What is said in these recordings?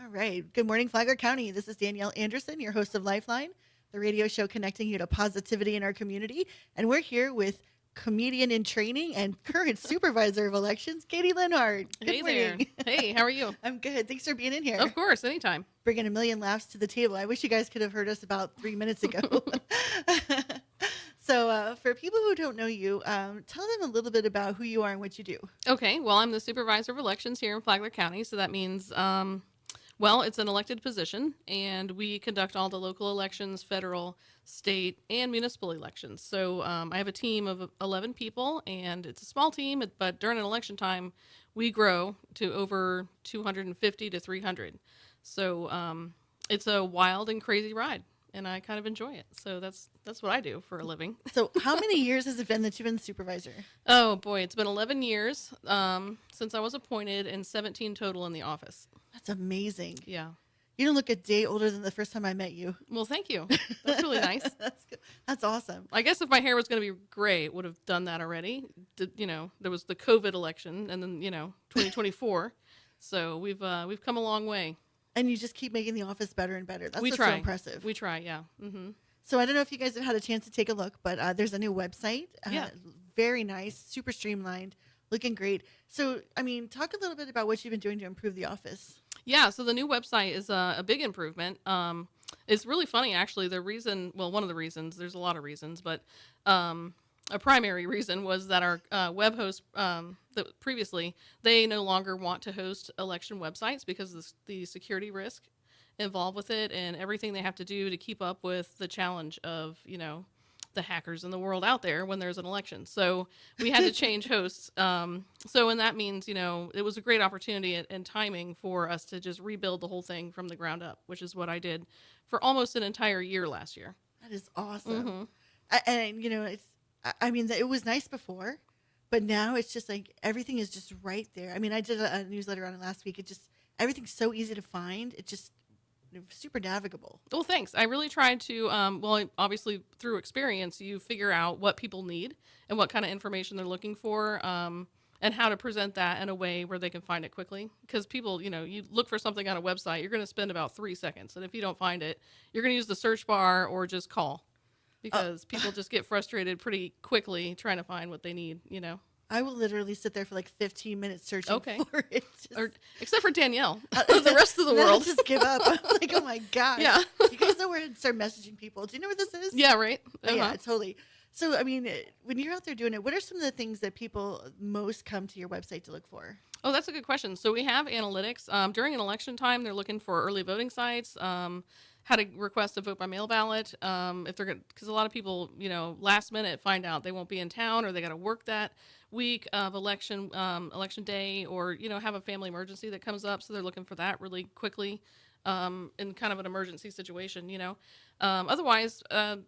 right. Good morning, Flagler County. This is Danielle Anderson, your host of Lifeline, the radio show connecting you to positivity in our community. And we're here with comedian in training and current supervisor of elections, Katie Linhart. Good Hey there. morning. Hey, how are you? I'm good. Thanks for being in here. Of course, anytime. Bringing a million laughs to the table. I wish you guys could have heard us about 3 minutes ago. So for people who don't know you, tell them a little bit about who you are and what you do. Okay, well, I'm the supervisor of elections here in Flagler County, so that means, it's an elected position, and we conduct all the local elections, federal, state, and municipal elections. So I have a team of 11 people, and it's a small team, but during an election time, we grow to over 250 to 300. So it's a wild and crazy ride. And I kind of enjoy it. So that's what I do for a living. So how many years has it been that you've been supervisor? Oh, boy. It's been 11 years since I was appointed and 17 total in the office. That's amazing. Yeah. You don't look a day older than the first time I met you. Well, thank you. That's really nice. That's good. That's awesome. I guess if my hair was going to be gray, it would have done that already. There was the COVID election and then, 2024. So we've come a long way. And you just keep making the office better and better. That's We what's try. so impressive. We try, yeah. Mm-hmm. So I don't know if you guys have had a chance to take a look, but there's a new website. Yeah. Very nice, super streamlined, looking great. So, talk a little bit about what you've been doing to improve the office. Yeah, so the new website is a big improvement. It's really funny, actually. One of the reasons, there's a lot of reasons, but a primary reason was that our web host previously, they no longer want to host election websites because of the security risk involved with it and everything they have to do to keep up with the challenge of, the hackers in the world out there when there's an election. So we had to change hosts. And that means, it was a great opportunity and timing for us to just rebuild the whole thing from the ground up, which is what I did for almost an entire year last year. That is awesome. Mm-hmm. It was nice before, but now it's just like everything is just right there. I did a newsletter on it last week. Everything's so easy to find. It's just super navigable. Well, thanks. I really tried to, obviously through experience, you figure out what people need and what kind of information they're looking for, and how to present that in a way where they can find it quickly. Because people, you look for something on a website, you're going to spend about 3 seconds. And if you don't find it, you're going to use the search bar or just call. Because people just get frustrated pretty quickly trying to find what they need, I will literally sit there for like 15 minutes searching for it. Except for Danielle. The rest of the world. Just give up. I'm like, oh my gosh. Yeah. You guys know where to start messaging people. Do you know where this is? Yeah, right? Uh-huh. Yeah, totally. So, when you're out there doing it, what are some of the things that people most come to your website to look for? Oh, that's a good question. So we have analytics. During an election time, they're looking for early voting sites, how to request a vote by mail ballot. If they're because a lot of people, last minute find out they won't be in town or they got to work that week of election day, or have a family emergency that comes up, so they're looking for that really quickly in kind of an emergency situation. Otherwise,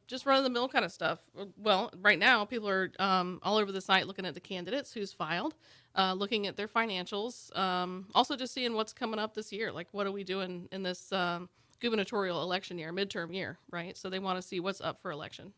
just run of the mill kind of stuff. Well, right now people are all over the site looking at the candidates who's filed. Looking at their financials, also just seeing what's coming up this year. Like, what are we doing in this gubernatorial election year, midterm year, right? So they want to see what's up for election.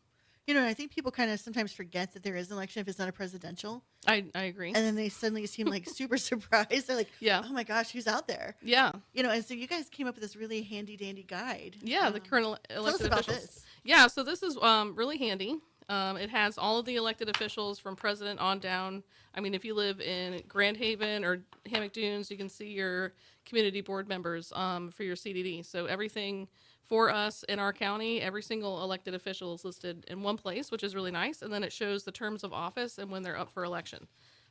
I think people kind of sometimes forget that there is an election if it's not a presidential. I agree. And then they suddenly seem like super surprised. They're like, yeah, oh my gosh, who's out there? Yeah. And so you guys came up with this really handy dandy guide. Yeah, the current elected tell us officials. about this. Yeah, so this is really handy. It has all of the elected officials from president on down. If you live in Grand Haven or Hammock Dunes, you can see your community board members for your CDD. So everything for us in our county, every single elected official is listed in one place, which is really nice. And then it shows the terms of office and when they're up for election.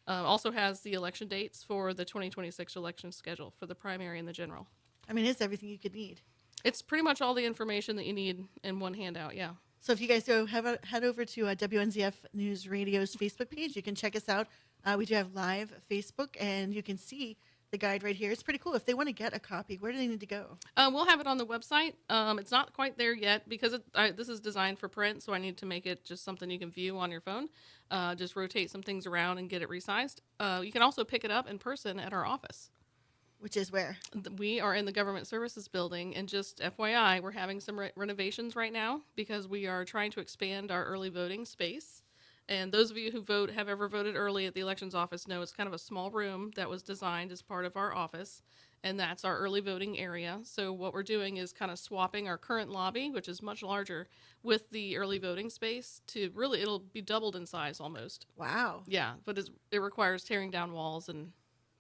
Also has the election dates for the 2026 election schedule for the primary and the general. It's everything you could need. It's pretty much all the information that you need in one handout, yeah. So if you guys head over to WNZF News Radio's Facebook page, you can check us out. We do have live Facebook, and you can see the guide right here. It's pretty cool. If they want to get a copy, where do they need to go? We'll have it on the website. It's not quite there yet because this is designed for print, so I need to make it just something you can view on your phone. Just rotate some things around and get it resized. You can also pick it up in person at our office. Which is where? We are in the Government Services Building, and just FYI, we're having some renovations right now because we are trying to expand our early voting space. And those of you who have ever voted early at the elections office know it's kind of a small room that was designed as part of our office. and that's our early voting area. So what we're doing is kind of swapping our current lobby, which is much larger, with the early voting space to really, it'll be doubled in size almost. Wow. Yeah, but it requires tearing down walls and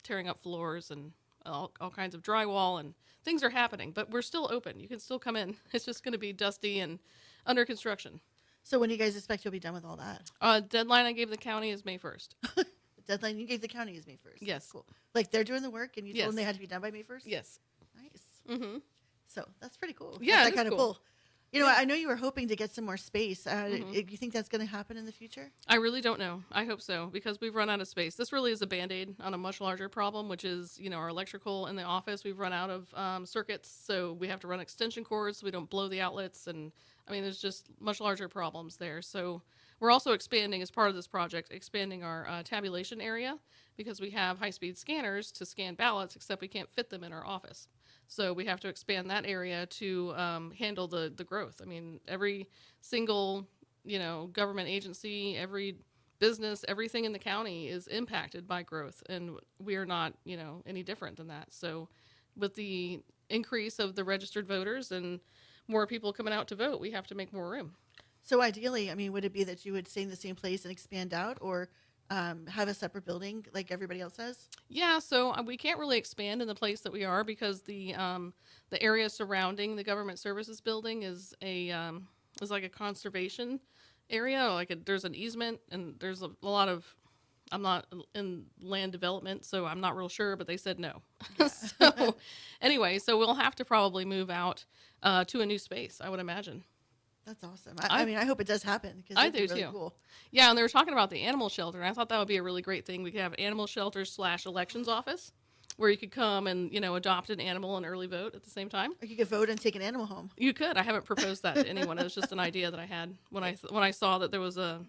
tearing up floors and all kinds of drywall, and things are happening, but we're still open. You can still come in. It's just going to be dusty and under construction. So when do you guys expect you'll be done with all that? Deadline I gave the county is May 1st. The deadline you gave the county is May 1st. Yes. Cool. Like they're doing the work and you Yes. told them they had to be done by May 1st? Yes. Nice. Mm-hmm. So that's pretty cool. Yeah, That's it kind is of cool. cool. You know, Yeah. I know you were hoping to get some more space. Mhm. You think that's going to happen in the future? I really don't know. I hope so, because we've run out of space. This really is a Band-Aid on a much larger problem, which is, our electrical in the office. We've run out of circuits, so we have to run extension cords so we don't blow the outlets. And there's just much larger problems there. So we're also expanding, as part of this project, expanding our tabulation area, because we have high-speed scanners to scan ballots, except we can't fit them in our office. So we have to expand that area to handle the growth. Every single, government agency, every business, everything in the county is impacted by growth, and we are not, any different than that. So with the increase of the registered voters and more people coming out to vote, we have to make more room. So ideally, would it be that you would stay in the same place and expand out, or have a separate building like everybody else has? Yeah, so we can't really expand in the place that we are, because the area surrounding the government services building is like a conservation area. There's an easement, and there's a lot of. I'm not in land development, so I'm not real sure, but they said no. Yeah. So anyway, so we'll have to probably move out to a new space, I would imagine. That's awesome. I hope it does happen, because I it'd be do really too. cool. Yeah, and they were talking about the animal shelter, and I thought that would be a really great thing. We could have animal shelter / elections office, where you could come and, adopt an animal and early vote at the same time. Or you could vote and take an animal home. You could. I haven't proposed that to anyone. It was just an idea that I had when I saw that there was the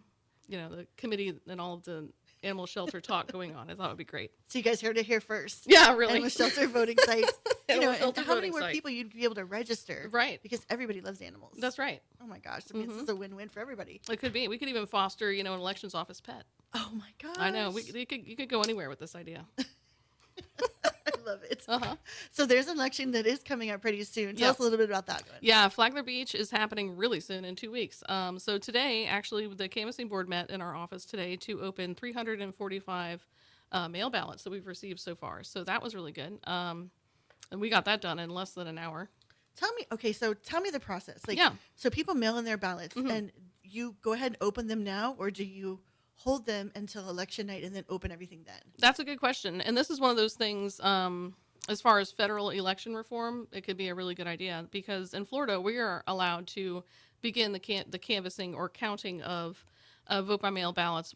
committee and all of the animal shelter talk going on. I thought it would be great. So you guys heard it here first. Yeah, really. Animal shelter voting sites. Animal And shelter how many voting more site. people you'd be able to register? Right. Because everybody loves animals. That's right. Oh my gosh. This Mhm. is a win-win for everybody. It could be. We could even foster, an elections office pet. Oh my gosh. I know. You could go anywhere with this idea. I love it. Uh-huh. So there's an election that is coming up pretty soon. Tell Yeah. us a little bit about that one. Yeah, Flagler Beach is happening really soon, in 2 weeks. So today, actually, the canvassing board met in our office today to open 345 mail ballots that we've received so far. So that was really good. And we got that done in less than an hour. Tell me the process. Yeah. So people mail in their ballots, Mhm. and you go ahead and open them now, or do you hold them until election night and then open everything then? That's a good question. And this is one of those things, as far as federal election reform, it could be a really good idea, because in Florida, we are allowed to begin the canvassing or counting of vote by mail ballots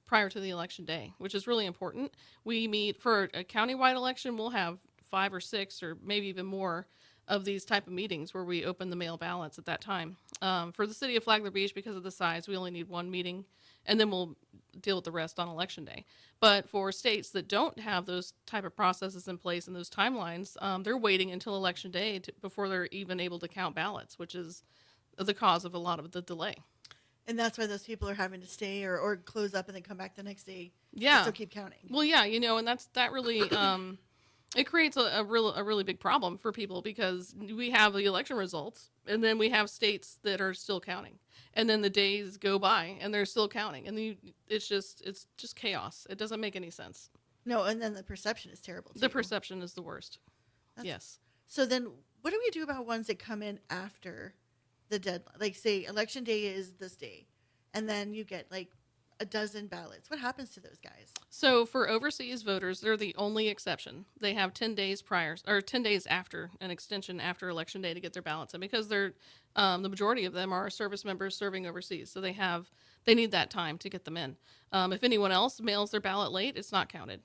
prior to the election day, which is really important. We meet for a countywide election. We'll have 5 or 6 or maybe even more of these type of meetings where we open the mail ballots at that time. For the city of Flagler Beach, because of the size, we only need one meeting, and then we'll deal with the rest on election day. But for states that don't have those type of processes in place and those timelines, they're waiting until election day before they're even able to count ballots, which is the cause of a lot of the delay. And that's why those people are having to stay or close up and then come back the next day. Yeah. Still keep counting. Well, yeah, and that really it creates a really big problem for people, because we have the election results, and then we have states that are still counting, and then the days go by and they're still counting, and it's just chaos. It doesn't make any sense. No, and then the perception is terrible too. The perception is the worst. That's- Yes. So then what do we do about ones that come in after the deadline? Like, say election day is this day, and then you get like a dozen ballots. What happens to those guys? So for overseas voters, they're the only exception. They have 10 days prior, or 10 days after an extension after election day to get their ballots in, because they're the majority of them are service members serving overseas. So they need that time to get them in. If anyone else mails their ballot late, it's not counted.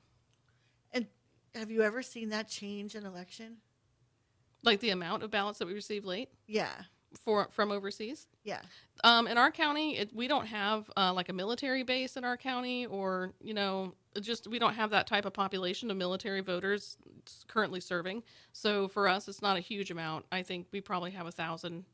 And have you ever seen that change in election? Like the amount of ballots that we receive late Yeah. from overseas. Yeah. In our county, we don't have like a military base in our county, or we don't have that type of population of military voters currently serving. So for us, it's not a huge amount. I think we probably have 1,000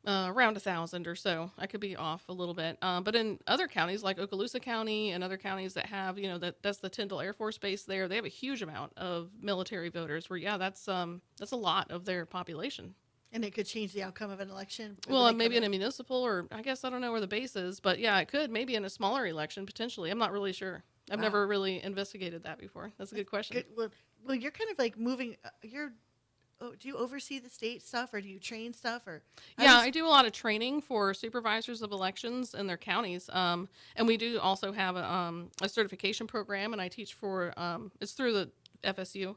Around 1,000 or so. I could be off a little bit. But in other counties like Okaloosa County and other counties that have, that's the Tyndall Air Force Base there, they have a huge amount of military voters where, yeah, that's a lot of their population. And it could change the outcome of an election. Well, maybe in a municipal, or I guess I don't know where the base is, but yeah, it could maybe in a smaller election potentially. I'm not really sure. I've never really investigated that before. That's a good question. Good. Well, you're kind of like moving. Do you oversee the state stuff, or do you train stuff, or? Yeah, I do a lot of training for supervisors of elections in their counties, and we do also have a certification program, and I teach for it's through the FSU,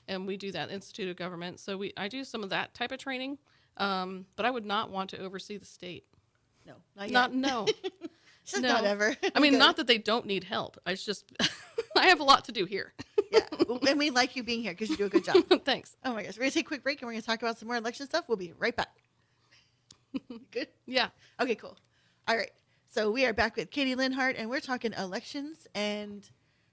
and we do that Institute of Government. So I do some of that type of training, but I would not want to oversee the state. No, not yet. No. Just No. not ever. I mean, Okay. not that they don't need help. It's just I have a lot to do here. Yeah, and we like you being here because you do a good job. Thanks. Oh my gosh, we're gonna take a quick break and we're gonna talk about some more election stuff. We'll be right back. Good. Yeah. Okay, cool. All right. So we are back with Katie Linhart, and we're talking elections. And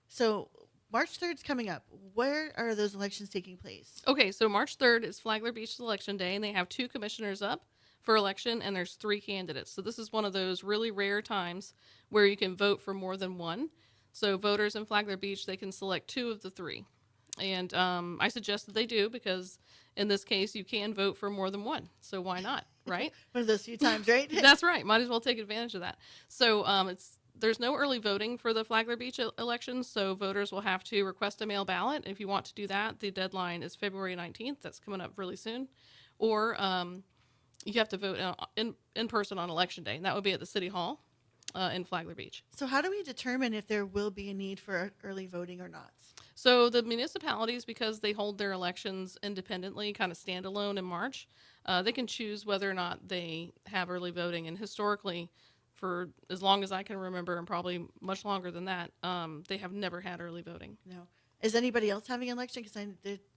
so March 3rd is coming up. Where are those elections taking place? Okay, so March 3rd is Flagler Beach's election day, and they have 2 commissioners up for election, and there's 3 candidates. So this is one of those really rare times where you can vote for more than one. So voters in Flagler Beach, they can select 2 of the 3. And I suggest that they do because in this case, you can vote for more than one. So why not, right? One of those few times, right? That's right. Might as well take advantage of that. So there's no early voting for the Flagler Beach election, so voters will have to request a mail ballot. If you want to do that, the deadline is February 19th. That's coming up really soon. Or you have to vote in person on election day, and that would be at the City Hall in Flagler Beach. So how do we determine if there will be a need for early voting or not? So the municipalities, because they hold their elections independently, kind of standalone in March, they can choose whether or not they have early voting. And historically, for as long as I can remember, and probably much longer than that, they have never had early voting. No. Is anybody else having an election? Because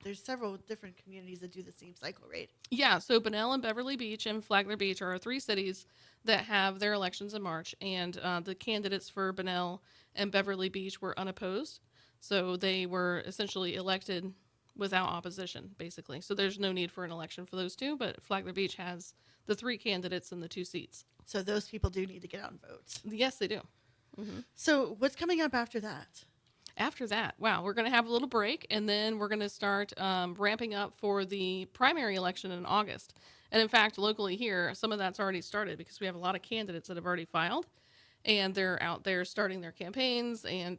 there's several different communities that do the same cycle, right? Yeah, so Bunnell and Beverly Beach and Flagler Beach are our 3 cities that have their elections in March. And the candidates for Bunnell and Beverly Beach were unopposed. So they were essentially elected without opposition, basically. So there's no need for an election for those 2, but Flagler Beach has the 3 candidates in the 2 seats. So those people do need to get out and vote. Yes, they do. Mm-hmm. So what's coming up after that? After that, wow, we're going to have a little break, and then we're going to start ramping up for the primary election in August. And in fact, locally here, some of that's already started because we have a lot of candidates that have already filed, and they're out there starting their campaigns and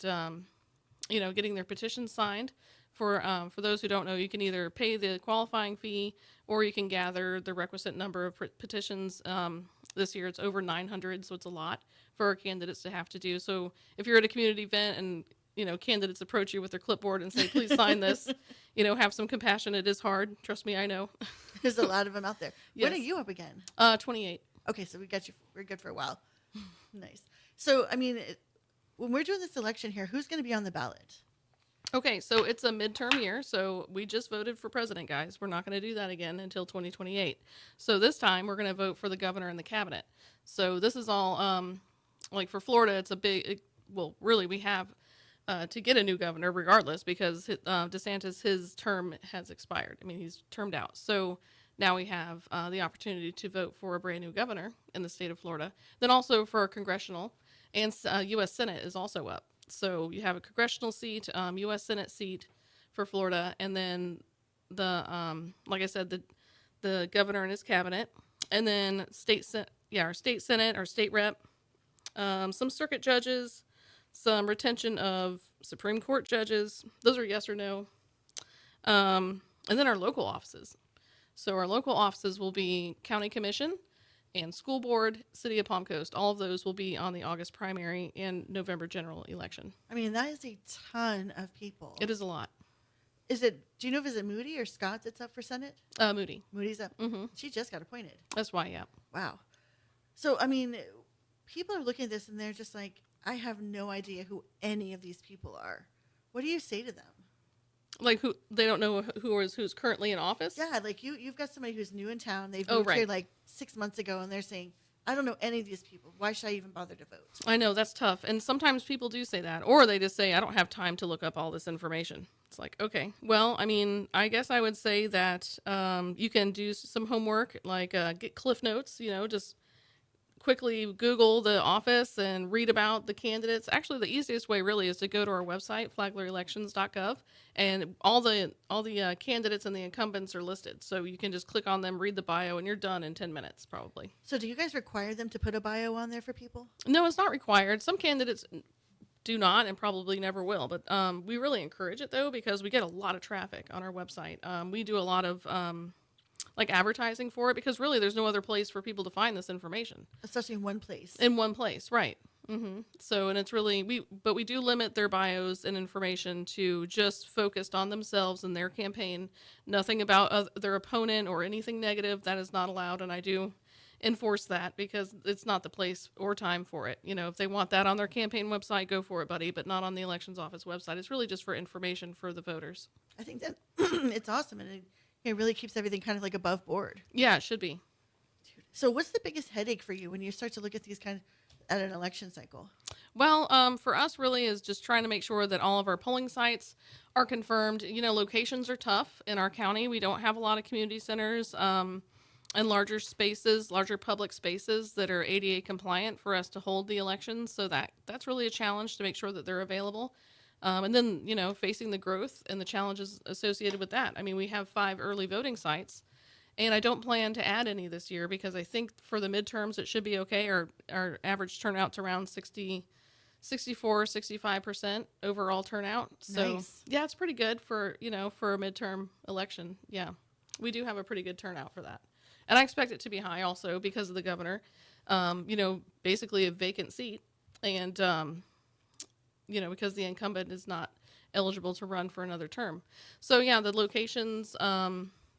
getting their petitions signed. For those who don't know, you can either pay the qualifying fee or you can gather the requisite number of petitions. This year it's over 900, so it's a lot for our candidates to have to do. So if you're at a community event and candidates approach you with their clipboard and say, please sign this, have some compassion. It is hard. Trust me, I know. There's a lot of them out there. Yes. When are you up again? 28. Okay, so we got you. We're good for a while. Nice. So, I mean, when we're doing this election here, who's going to be on the ballot? Okay, so it's a midterm year, so we just voted for president, guys. We're not going to do that again until 2028. So this time we're going to vote for the governor and the cabinet. So this is all, like for Florida, it's a big, really we have to get a new governor regardless because DeSantis, his term has expired. I mean, he's termed out. So now we have the opportunity to vote for a brand new governor in the state of Florida. Then also for a congressional and U.S. Senate is also up. So you have a congressional seat, U.S. Senate seat for Florida, and then like I said, the governor and his cabinet, and then our state senate, our state rep, some circuit judges, some retention of Supreme Court judges. Those are yes or no, and then our local offices. So our local offices will be county commission and school board, city of Palm Coast. All of those will be on the August primary and November general election. I mean, that is a ton of people. It is a lot. Do you know if it's Moody or Scott that's up for Senate? Moody. Moody's up. Mm-hmm. She just got appointed. That's why, yeah. Wow. So, I mean, people are looking at this and they're just like, I have no idea who any of these people are. What do you say to them? Like who they don't know who's currently in office? Yeah, like you've got somebody who's new in town. They've moved here like 6 months ago, and they're saying, I don't know any of these people. Why should I even bother to vote? I know, that's tough. And sometimes people do say that. Or they just say, I don't have time to look up all this information. It's like, okay, well, I mean, I guess I would say that you can do some homework, like get Cliff Notes, just quickly Google the office and read about the candidates. Actually, the easiest way really is to go to our website, flaglerelections.gov, and all the candidates and the incumbents are listed. So you can just click on them, read the bio, and you're done in 10 minutes probably. So do you guys require them to put a bio on there for people? No, it's not required. Some candidates do not and probably never will, but we really encourage it though because we get a lot of traffic on our website. We do a lot of like advertising for it because really there's no other place for people to find this information. Especially in one place. In one place, right. So, and it's really, we do limit their bios and information to just focused on themselves and their campaign, nothing about their opponent or anything negative. That is not allowed. And I do enforce that because it's not the place or time for it. If they want that on their campaign website, go for it, buddy, but not on the elections office website. It's really just for information for the voters. I think that it's awesome. And it really keeps everything kind of like above board. Yeah, it should be. So what's the biggest headache for you when you start to look at these kind of at an election cycle? Well, for us really is just trying to make sure that all of our polling sites are confirmed. Locations are tough in our county. We don't have a lot of community centers and larger spaces, larger public spaces that are ADA compliant for us to hold the elections. So that's really a challenge to make sure that they're available. And then, facing the growth and the challenges associated with that. I mean, we have 5 early voting sites. And I don't plan to add any this year because I think for the midterms it should be okay. Our average turnout's around 65% overall turnout. So Nice. yeah, it's pretty good for a midterm election. Yeah, we do have a pretty good turnout for that. And I expect it to be high also because of the governor, basically a vacant seat. And, because the incumbent is not eligible to run for another term. So yeah, the locations,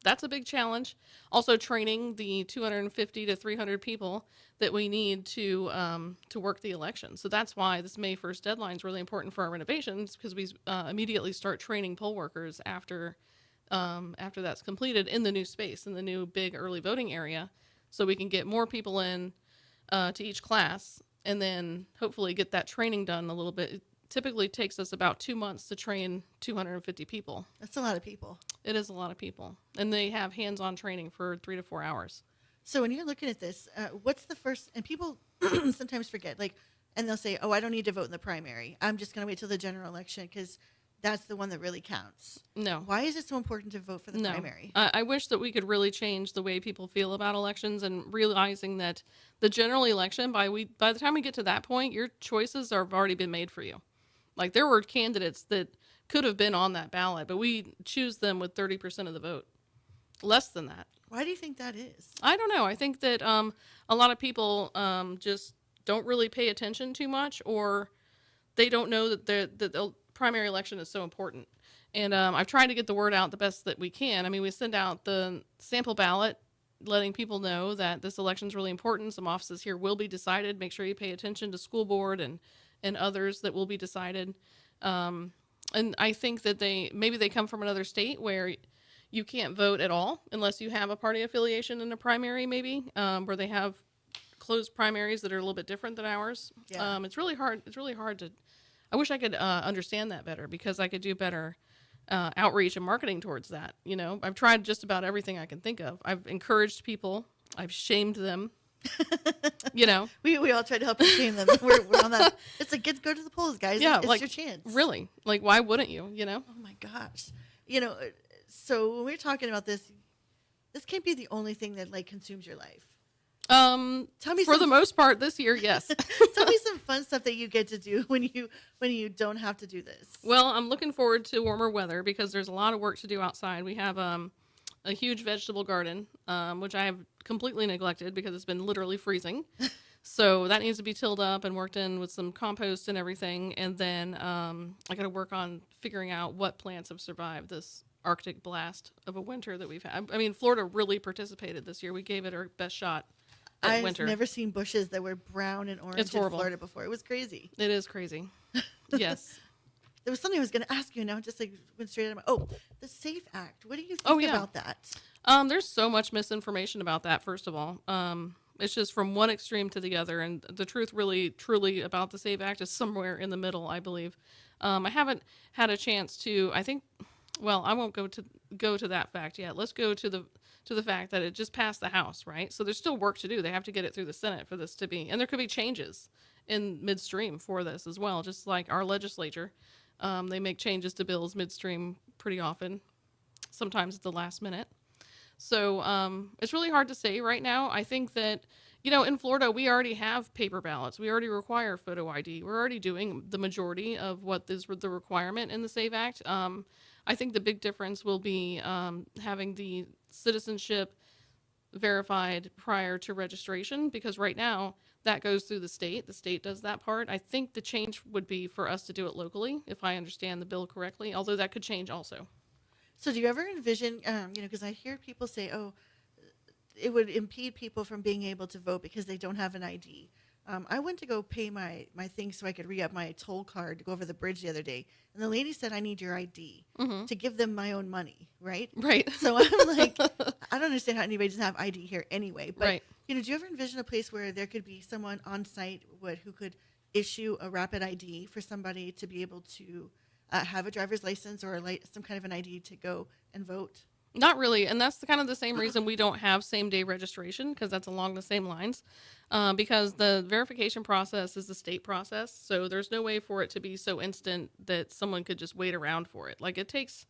that's a big challenge. Also training the 250 to 300 people that we need to work the election. So that's why this May 1st deadline is really important for our renovations because we immediately start training poll workers after that's completed in the new space, in the new big early voting area, so we can get more people in to each class and then hopefully get that training done a little bit. It typically takes us about 2 months to train 250 people. That's a lot of people. It is a lot of people. And they have hands-on training for 3 to 4 hours. So when you're looking at this, what's the first, and people sometimes forget, and they'll say, oh, I don't need to vote in the primary. I'm just going to wait till the general election because that's the one that really counts. No. Why is it so important to vote for the primary? I wish that we could really change the way people feel about elections and realizing that the general election, by the time we get to that point, your choices have already been made for you. Like there were candidates that could have been on that ballot, but we choose them with 30% of the vote. Less than that. Why do you think that is? I don't know. I think that a lot of people just don't really pay attention too much, or they don't know that the primary election is so important. And I've tried to get the word out the best that we can. I mean, we send out the sample ballot letting people know that this election is really important. Some offices here will be decided. Make sure you pay attention to school board and others that will be decided. And I think that maybe they come from another state where you can't vote at all unless you have a party affiliation in a primary, maybe, where they have closed primaries that are a little bit different than ours. Yeah. It's really hard. It's really hard to, I wish I could understand that better because I could do better outreach and marketing towards that. I've tried just about everything I can think of. I've encouraged people. I've shamed them. We all try to help you shame them. We're on that. It's like, go to the polls, guys. Yeah, it's your chance. Really, why wouldn't you? Oh my gosh. So when we're talking about this can't be the only thing that consumes your life. Tell me for the most part this year, yes. Tell me some fun stuff that you get to do when you don't have to do this. Well, I'm looking forward to warmer weather because there's a lot of work to do outside. We have a huge vegetable garden, which I have completely neglected because it's been literally freezing. So that needs to be tilled up and worked in with some compost and everything. And then I got to work on figuring out what plants have survived this Arctic blast of a winter that we've had. I mean, Florida really participated this year. We gave it our best shot at winter. I've never seen bushes that were brown and orange in Florida before. It was crazy. It is crazy. Yes. There was something I was going to ask you now, just went straight out of my, the SAFE Act. What do you think about that? There's so much misinformation about that, first of all. It's just from one extreme to the other, and the truth, really, truly about the SAVE Act is somewhere in the middle, I believe. I haven't had a chance to. I think. Well, I won't go to that fact yet. Let's go to the fact that it just passed the House, right? So there's still work to do. They have to get it through the Senate for this to be, and there could be changes in midstream for this as well, just like our legislature. They make changes to bills midstream pretty often, sometimes at the last minute. So it's really hard to say right now. I think that, in Florida, we already have paper ballots. We already require photo ID. We're already doing the majority of what is the requirement in the SAVE Act. I think the big difference will be having the citizenship verified prior to registration, because right now that goes through the state. The state does that part. I think the change would be for us to do it locally, if I understand the bill correctly, although that could change also. So do you ever envision, because I hear people say, oh, it would impede people from being able to vote because they don't have an ID. I went to go pay my thing so I could re-up my toll card to go over the bridge the other day. And the lady said, I need your ID to give them my own money, right? Right. So I'm like, I don't understand how anybody doesn't have ID here anyway. But, Right. do you ever envision a place where there could be someone on site who could issue a rapid ID for somebody to be able to have a driver's license or some kind of an ID to go and vote? Not really, and that's kind of the same reason we don't have same-day registration, because that's along the same lines. Because the verification process is the state process, so there's no way for it to be so instant that someone could just wait around for it. Like, it takes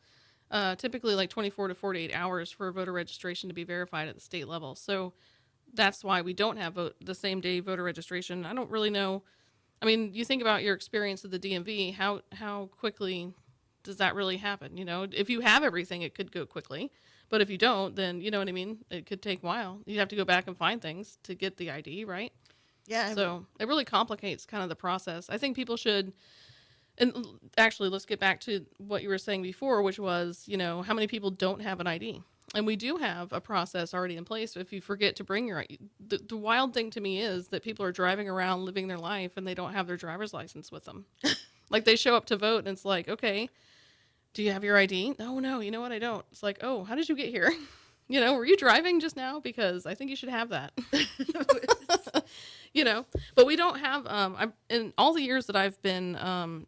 typically like 24 to 48 hours for voter registration to be verified at the state level. So that's why we don't have the same-day voter registration. I don't really know. I mean, you think about your experience at the DMV, how quickly does that really happen? If you have everything, it could go quickly. But if you don't, then, you know what I mean? It could take a while. You have to go back and find things to get the ID, right? Yeah. So it really complicates kind of the process. I think people should, and actually, let's get back to what you were saying before, which was, how many people don't have an ID? And we do have a process already in place. If you forget to bring your ID, the wild thing to me is that people are driving around living their life and they don't have their driver's license with them. Like, they show up to vote and it's like, okay, do you have your ID? Oh, no, you know what? I don't. It's like, oh, how did you get here? Were you driving just now? Because I think you should have that. But we don't have, in all the years that I've been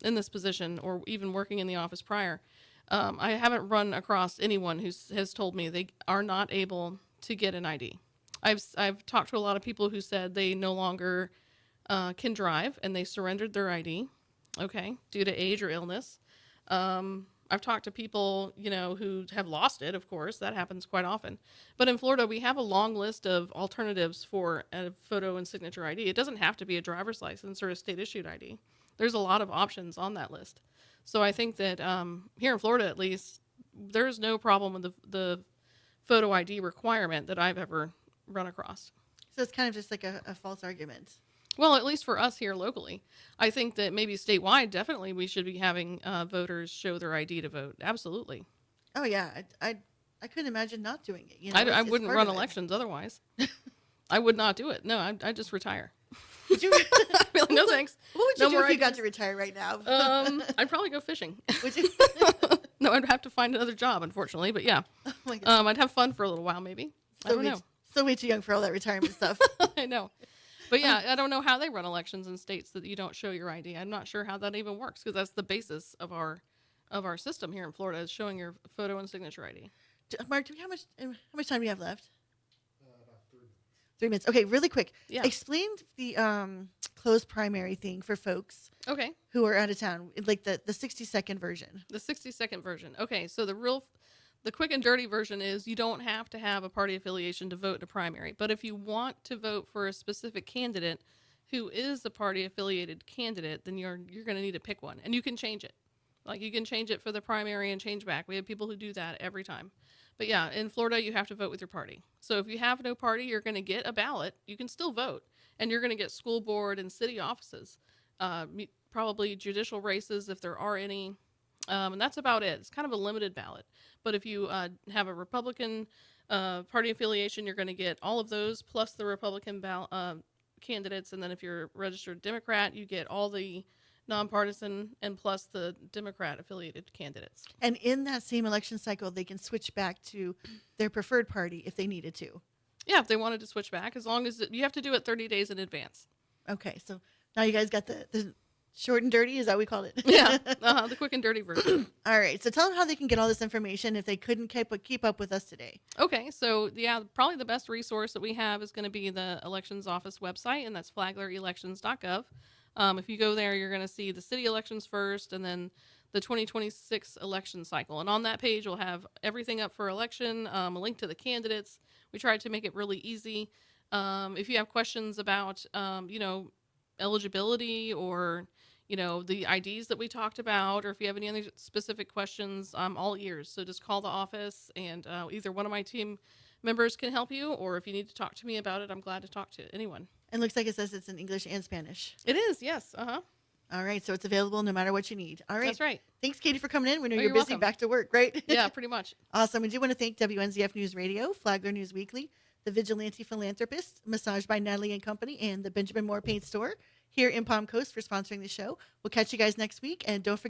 in this position, or even working in the office prior, I haven't run across anyone who has told me they are not able to get an ID. I've talked to a lot of people who said they no longer can drive and they surrendered their ID, due to age or illness. I've talked to people, who have lost it, of course. That happens quite often. But in Florida, we have a long list of alternatives for a photo and signature ID. It doesn't have to be a driver's license or a state-issued ID. There's a lot of options on that list. So I think that here in Florida, at least, there's no problem with the photo ID requirement that I've ever run across. So it's kind of just like a false argument. Well, at least for us here locally. I think that maybe statewide, definitely we should be having voters show their ID to vote. Absolutely. Oh, yeah. I couldn't imagine not doing it. I wouldn't run elections otherwise. I would not do it. No, I'd just retire. Would you? I'd be like, no thanks. What would you No do more if you got IDs. to retire right now? I'd probably go fishing. Would you? No, I'd have to find another job, unfortunately. But yeah, Oh my God. I'd have fun for a little while, maybe. I don't know. Still way too young for all that retirement stuff. I know. But yeah, I don't know how they run elections in states that you don't show your ID. I'm not sure how that even works, because that's the basis of our system here in Florida, is showing your photo and signature ID. Mark, how much time do you have left? About 3 minutes. Okay, really quick. Yeah. Explain the closed primary thing for folks Okay. who are out of town, like the 60-second version. The 60-second version. Okay, so the quick and dirty version is you don't have to have a party affiliation to vote in a primary. But if you want to vote for a specific candidate who is a party affiliated candidate, then you're going to need to pick one, and you can change it. Like, you can change it for the primary and change back. We have people who do that every time. But yeah, in Florida, you have to vote with your party. So if you have no party, you're going to get a ballot. You can still vote, and you're going to get school board and city offices, probably judicial races if there are any. And that's about it. It's kind of a limited ballot. But if you have a Republican party affiliation, you're going to get all of those plus the Republican candidates. And then if you're a registered Democrat, you get all the nonpartisan and plus the Democrat affiliated candidates. And in that same election cycle, they can switch back to their preferred party if they needed to. Yeah, if they wanted to switch back, as long as you have to do it 30 days in advance. Okay, so now you guys got the short and dirty. Is that what we called it? Yeah, the quick and dirty version. All right. So tell them how they can get all this information if they couldn't keep up with us today. Okay, so yeah, probably the best resource that we have is going to be the elections office website, and that's flaglerelections.gov. If you go there, you're going to see the city elections first, and then the 2026 election cycle. And on that page, we'll have everything up for election, a link to the candidates. We tried to make it really easy. If you have questions about, eligibility or the IDs that we talked about, or if you have any other specific questions, I'm all ears. So just call the office, and either one of my team members can help you, or if you need to talk to me about it, I'm glad to talk to anyone. And looks like it says it's in English and Spanish. It is, yes. All right. So it's available no matter what you need. All right. That's right. Thanks, Katie, for coming in. We know you're you're busy welcome. back to work, right? Yeah, pretty much. Awesome. We do want to thank WNZF News Radio, Flagler News Weekly, The Vigilante Philanthropist, Massage by Natalie and Company, and the Benjamin Moore Paint Store here in Palm Coast for sponsoring the show. We'll catch you guys next week. And don't forget